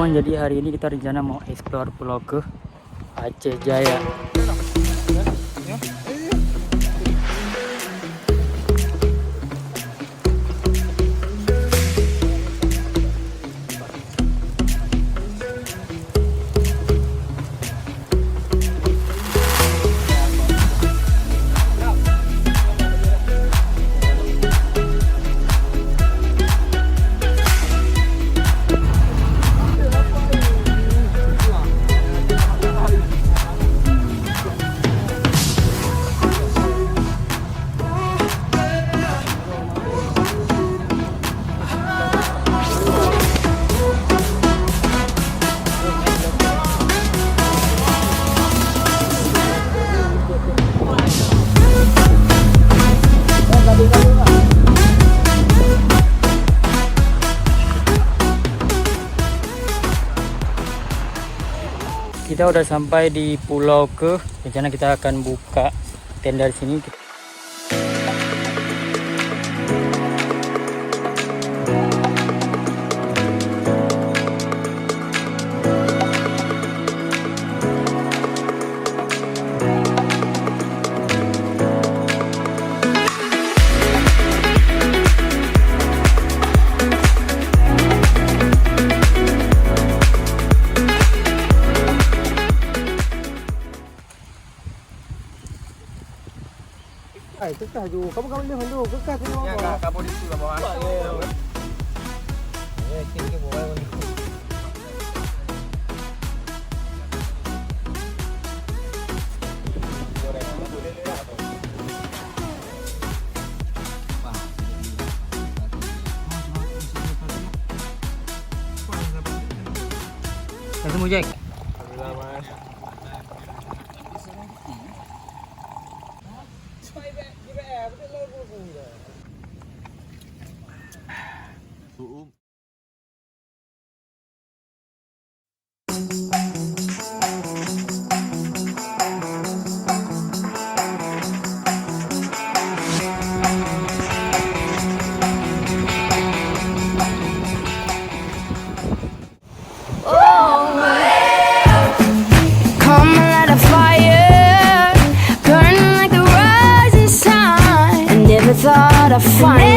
teman-teman, jadi hari ini kita rencana mau explore pulau ke Aceh Jaya. Kita udah sampai di Pulau Ke. Rencana kita akan buka tenda di sini. Kekah ju, kamu lihat dulu, kekah sini mau. Ya, kamu di situ bawah. Ya, kiri bawah ini. Ketemu Jack. Alhamdulillah, Mas. Thought I'd find